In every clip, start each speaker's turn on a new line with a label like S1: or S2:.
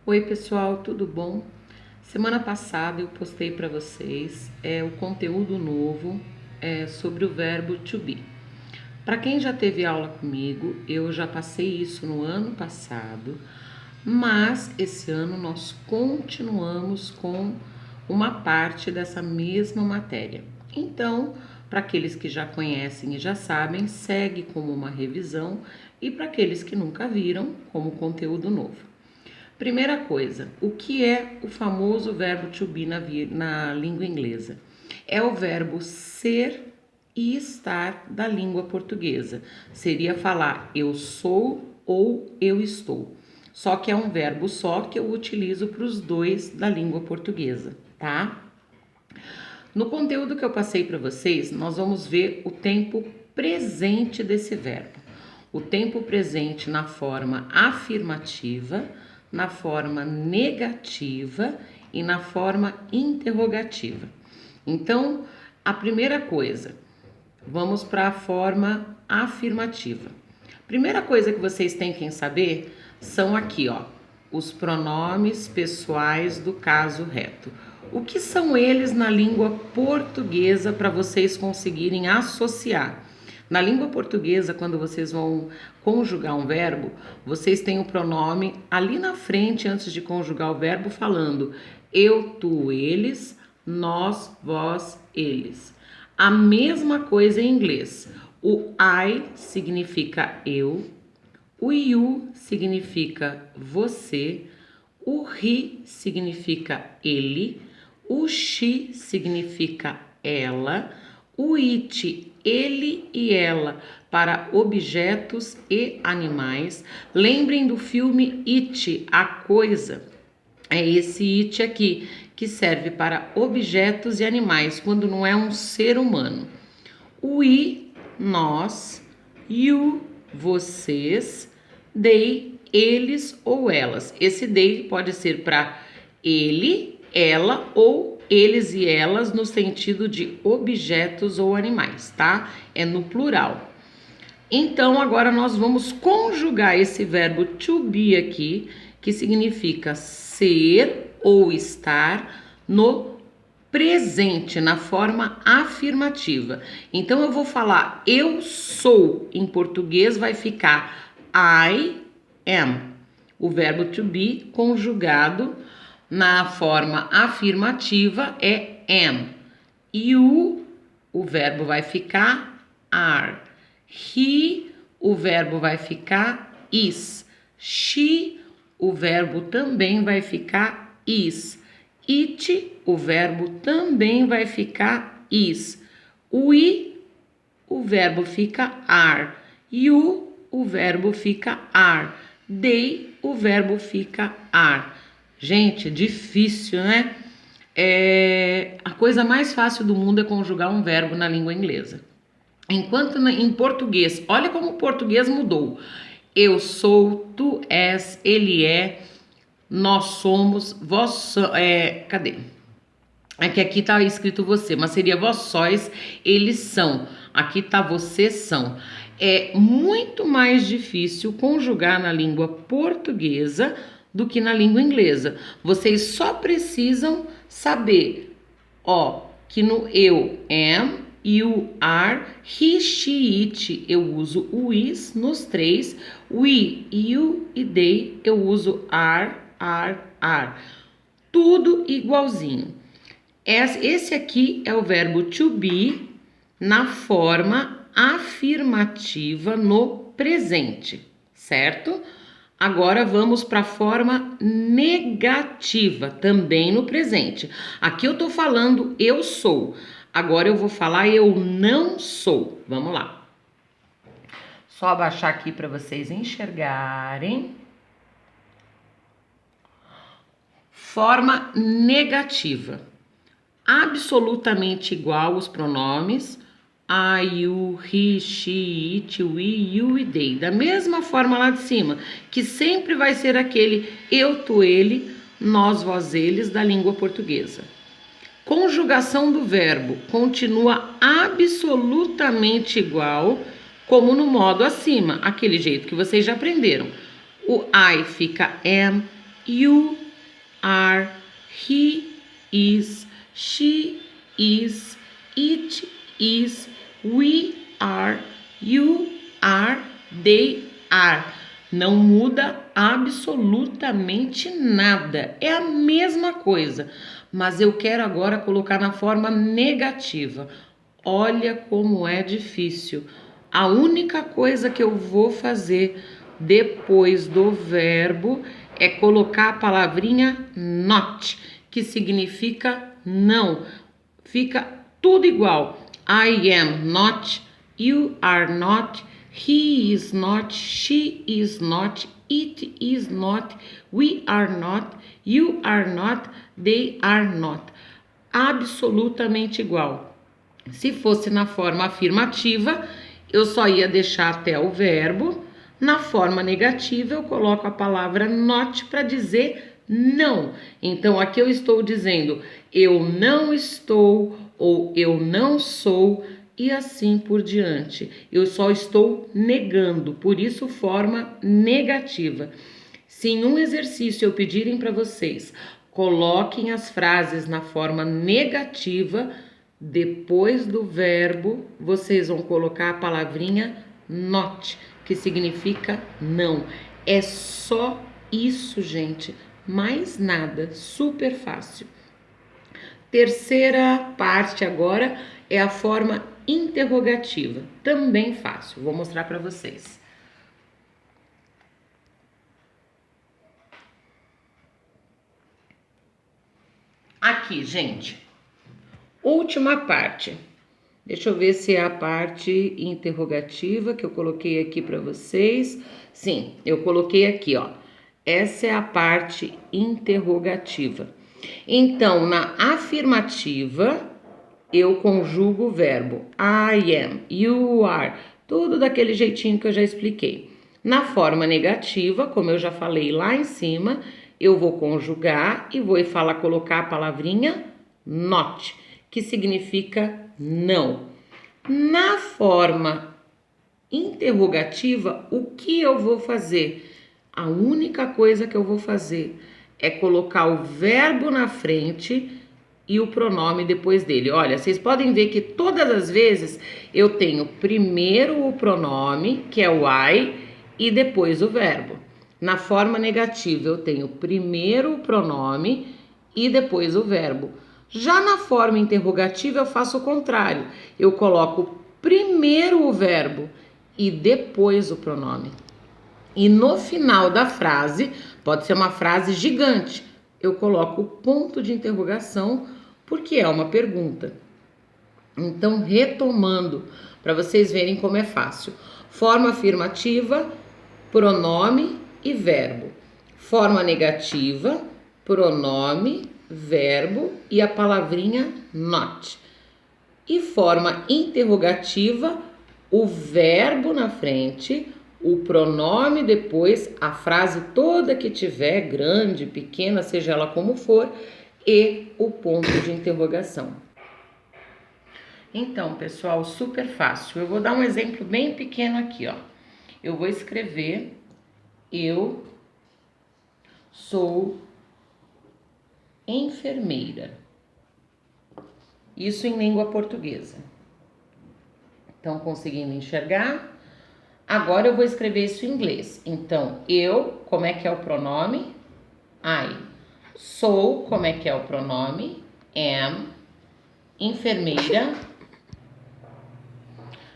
S1: Oi pessoal, tudo bom? Semana passada eu postei para vocês o conteúdo novo sobre o verbo to be. Para quem já teve aula comigo, eu já passei isso no ano passado, mas esse ano nós continuamos com uma parte dessa mesma matéria. Então, para aqueles que já conhecem e já sabem, segue como uma revisão, e para aqueles que nunca viram, como conteúdo novo. Primeira coisa, o que é o famoso verbo to be na língua inglesa? É o verbo ser e estar da língua portuguesa. Seria falar eu sou ou eu estou. Só que é um verbo só que eu utilizo para os dois da língua portuguesa, tá? No conteúdo que eu passei para vocês, nós vamos ver o tempo presente desse verbo. O tempo presente na forma afirmativa, na forma negativa e na forma interrogativa. Então, a primeira coisa, vamos para a forma afirmativa. Primeira coisa que vocês têm que saber são aqui, ó, os pronomes pessoais do caso reto. O que são eles na língua portuguesa para vocês conseguirem associar? Na língua portuguesa, quando vocês vão conjugar um verbo, vocês têm o pronome ali na frente, antes de conjugar o verbo, falando eu, tu, eles, nós, vós, eles. A mesma coisa em inglês. O I significa eu, o you significa você, o he significa ele, o she significa ela, o it, ele e ela, para objetos e animais. Lembrem do filme It, a coisa. É esse it aqui, que serve para objetos e animais, quando não é um ser humano. We, nós, you, vocês, they, eles ou elas. Esse they pode ser para ele, ela ou eles e elas no sentido de objetos ou animais, tá? É no plural. Então, agora nós vamos conjugar esse verbo to be aqui, que significa ser ou estar no presente, na forma afirmativa. Então, eu vou falar eu sou, em português vai ficar I am. O verbo to be conjugado na forma afirmativa é am. You, o verbo vai ficar are. He, o verbo vai ficar is. She, o verbo também vai ficar is. It, o verbo também vai ficar is. We, o verbo fica are. You, o verbo fica are. They, o verbo fica are. Gente, difícil, né? A coisa mais fácil do mundo é conjugar um verbo na língua inglesa. Enquanto em português, olha como o português mudou. Eu sou, tu és, ele é, nós somos, vós cadê? É que aqui tá escrito você, mas seria vós sois, eles são. Aqui tá vocês são. É muito mais difícil conjugar na língua portuguesa do que na língua inglesa. Vocês só precisam saber, ó, que no eu am, you are, he, she, it, eu uso o is nos três. We, you e they, eu uso are. Tudo igualzinho. Esse aqui é o verbo to be na forma afirmativa no presente, certo? Agora vamos para a forma negativa, também no presente. Aqui eu tô falando eu sou. Agora eu vou falar eu não sou. Vamos lá. Só abaixar aqui para vocês enxergarem. Forma negativa. Absolutamente igual os pronomes I, you, he, she, it, we, you e they. Da mesma forma lá de cima, que sempre vai ser aquele eu, tu, ele, nós, vós, eles da língua portuguesa. Conjugação do verbo continua absolutamente igual como no modo acima, aquele jeito que vocês já aprenderam. O I fica am, you are, he is, she is, it is, we are, you are, they are. Não muda absolutamente nada. É a mesma coisa. Mas eu quero agora colocar na forma negativa. Olha como é difícil. A única coisa que eu vou fazer depois do verbo é colocar a palavrinha not, que significa não. Fica tudo igual. I am not, you are not, he is not, she is not, it is not, we are not, you are not, they are not. Absolutamente igual. Se fosse na forma afirmativa, eu só ia deixar até o verbo. Na forma negativa, eu coloco a palavra not para dizer não. Então, aqui eu estou dizendo eu não estou ou eu não sou e assim por diante. Eu só estou negando, por isso forma negativa. Se em um exercício eu pedirem para vocês, coloquem as frases na forma negativa, depois do verbo, vocês vão colocar a palavrinha not, que significa não. É só isso, gente. Mais nada. Super fácil. Terceira parte agora é a forma interrogativa. Também fácil. Vou mostrar para vocês. Aqui, gente. Última parte. Deixa eu ver se é a parte interrogativa que eu coloquei aqui para vocês. Sim, eu coloquei aqui, ó. Essa é a parte interrogativa. Então, na afirmativa, eu conjugo o verbo I am, you are, tudo daquele jeitinho que eu já expliquei. Na forma negativa, como eu já falei lá em cima, eu vou conjugar e vou colocar a palavrinha not, que significa não. Na forma interrogativa, o que eu vou fazer? A única coisa que eu vou fazer é colocar o verbo na frente e o pronome depois dele. Olha, vocês podem ver que todas as vezes eu tenho primeiro o pronome, que é o I, e depois o verbo. Na forma negativa, eu tenho primeiro o pronome e depois o verbo. Já na forma interrogativa, eu faço o contrário. Eu coloco primeiro o verbo e depois o pronome. E no final da frase, pode ser uma frase gigante, eu coloco o ponto de interrogação, porque é uma pergunta. Então, retomando, para vocês verem como é fácil. Forma afirmativa, pronome e verbo. Forma negativa, pronome, verbo e a palavrinha not. E forma interrogativa, o verbo na frente, o pronome depois, a frase toda que tiver, grande, pequena, seja ela como for, e o ponto de interrogação. Então, pessoal, super fácil. Eu vou dar um exemplo bem pequeno aqui, ó. Eu vou escrever eu sou enfermeira. Isso em língua portuguesa. Estão conseguindo enxergar? Agora eu vou escrever isso em inglês. Então, eu, como é que é o pronome? I. Sou, como é que é o pronome? Am. Enfermeira.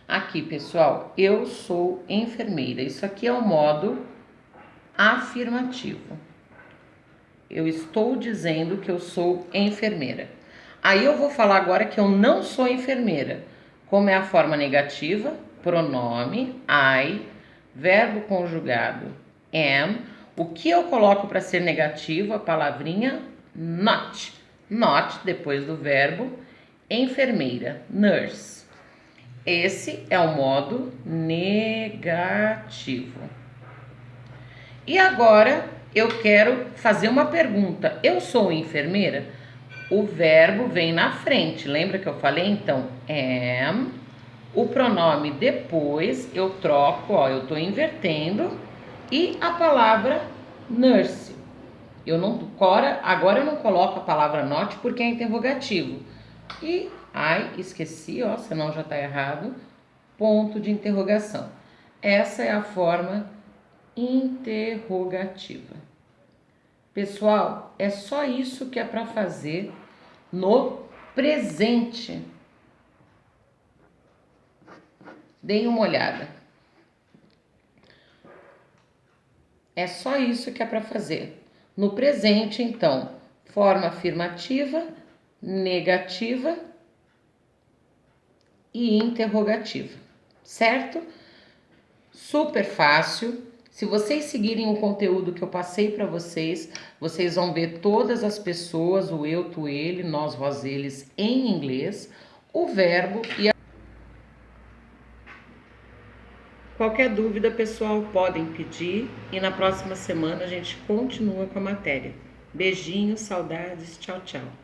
S1: Aqui, pessoal, eu sou enfermeira. Isso aqui é o modo afirmativo. Eu estou dizendo que eu sou enfermeira. Aí eu vou falar agora que eu não sou enfermeira. Como é a forma negativa? Pronome, I, verbo conjugado, am. O que eu coloco para ser negativo? A palavrinha not. Not, depois do verbo, enfermeira, nurse. Esse é o modo negativo. E agora eu quero fazer uma pergunta. Eu sou enfermeira? O verbo vem na frente. Lembra que eu falei? Então, am. O pronome depois eu troco, ó, eu tô invertendo. E a palavra nurse. Eu não, agora eu não coloco a palavra not porque é interrogativo. E, esqueci, ó, senão já tá errado, ponto de interrogação. Essa é a forma interrogativa. Pessoal, é só isso que é para fazer no presente. Deem uma olhada. É só isso que é para fazer. No presente, então, forma afirmativa, negativa e interrogativa, certo? Super fácil. Se vocês seguirem o conteúdo que eu passei para vocês, vocês vão ver todas as pessoas, o eu, tu, ele, nós, vós, eles em inglês, o verbo e a... Qualquer dúvida, pessoal, podem pedir e na próxima semana a gente continua com a matéria. Beijinhos, saudades, tchau, tchau.